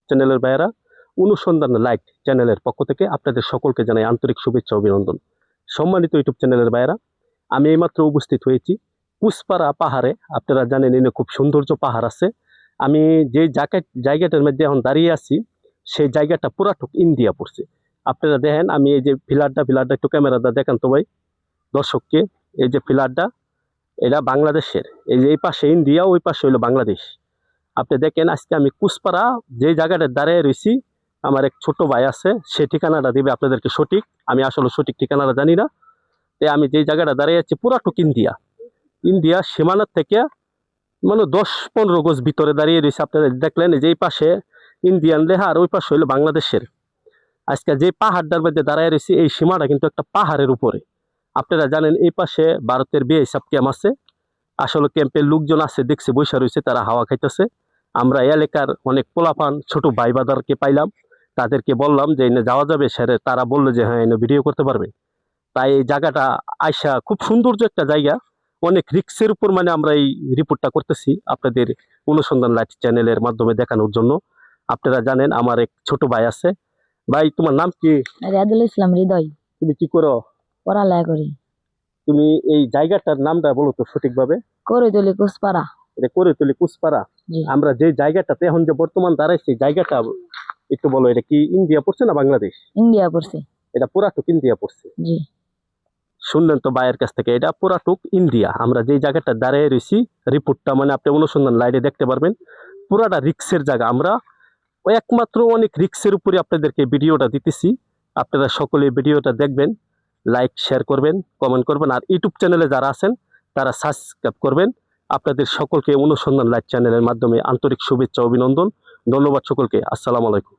চ্যানেলের ভাইয়েরা, অনুসন্ধান লাইট চ্যানেলের পক্ষ থেকে আপনাদের সকলকে জানাই আন্তরিক শুভেচ্ছা অভিনন্দন। সম্মানিত ইউটিউব চ্যানেলের ভাইয়েরা, আমি এইমাত্র উপস্থিত হয়েছি কুসপাড়া পাহাড়ে। আপনারা জানেন এনে খুব সৌন্দর্য পাহাড় আছে। আমি যে জায়গাটার মধ্যে এখন দাঁড়িয়ে আছি, সেই জায়গাটা পুরাটুক ইন্ডিয়া পড়ছে। আপনারা দেখেন, আমি এই যে ফিলারটা একটু ক্যামেরাটা দেখান তো ভাই দর্শককে। এই যে ফিলারটা, এটা বাংলাদেশের। এই যে এই পাশে ইন্ডিয়া, ওই পাশে হইলো বাংলাদেশ। আপনি দেখেন, আজকে আমি কুসপাড়া যে জায়গাটা দাঁড়িয়ে রয়েছি, আমার এক ছোট ভাই আছে, সে ঠিকানাটা দিবে আপনাদেরকে সঠিক। আমি আসলে সঠিক ঠিকানাটা জানি না। তাই আমি যে জায়গাটা দাঁড়িয়ে আছি পুরাটুক ইন্ডিয়া সীমানার থেকে মানে 10-15 গজ ভিতরে দাঁড়িয়ে রয়েছে। আপনারা দেখলেন যে এই পাশে ইন্ডিয়ান লেখা আর ওই পাশে হইলো বাংলাদেশের। আজকে যে পাহাড়টার মধ্যে দাঁড়িয়ে রয়েছে, এই সীমাটা কিন্তু একটা পাহাড়ের উপরে। আপনারা জানেন এই পাশে ভারতের বিএসএফ ক্যাম্প আছে। আসলে ক্যাম্পের লোকজন আছে, দেখছে বৈশা রয়েছে, তারা হাওয়া খাইতেছে। আমরা এলাকার অনেক পোলাপান ছোট ভাই বাদারকে পাইলাম, তাদেরকে বললাম যে এনে যাওয়া যাবে স্যারে। তারা বললো যে হ্যাঁ, এনে ভিডিও করতে পারবে। তাই এই জায়গাটা আয়সা খুব সৌন্দর্য একটা জায়গা, অনেক রিক্সের উপর মানে আমরা এই রিপোর্টটা করতেছি আপনাদের অনুসন্ধান লাইট চ্যানেলের মাধ্যমে দেখানোর জন্য। আপনারা জানেন আমার এক ছোট ভাই আছে। ভাই, তোমার নাম কি? রিয়াদুল ইসলাম হৃদয়। তুমি কি করো? পড়ালেখা করি। তুমি এই জায়গাটার নামটা বলো তো সঠিকভাবে। করইতলি কুসপাড়া। এটা করইতলি কুসপাড়া। জি। আমরা যে জায়গাটাতে এখন যে বর্তমান দাঁড়াইছি, জায়গাটা একটু বলো, এটা কি ইন্ডিয়া পড়ছে না বাংলাদেশ? ইন্ডিয়া পড়ছে। এটা পুরাটুক ইন্ডিয়া পড়ছে। জি। শুনলেন তো ভাইয়ের কাছ থেকে, এটা পুরাটুক ইন্ডিয়া। আমরা যে জায়গাটা দাঁড়িয়ে রয়েছি, রিপোর্টটা মানে আপনি অনুসন্ধান লাইটে দেখতে পারবেন, পুরাটা রিক্সের জায়গা। আমরা ওই একমাত্র অনেক রিক্সের উপরে আপনাদেরকে ভিডিওটা দিতেছি। আপনারা সকলে ভিডিওটা দেখবেন, লাইক শেয়ার করবেন, কমেন্ট করবেন, আর ইউটিউব চ্যানেলে যারা আছেন তারা সাবস্ক্রাইব করবেন। আপনাদের সকলকে অনুসন্ধান লাইট চ্যানেলের মাধ্যমে আন্তরিক শুভেচ্ছা অভিনন্দন। ধন্যবাদ সকলকে। আসসালামু আলাইকুম।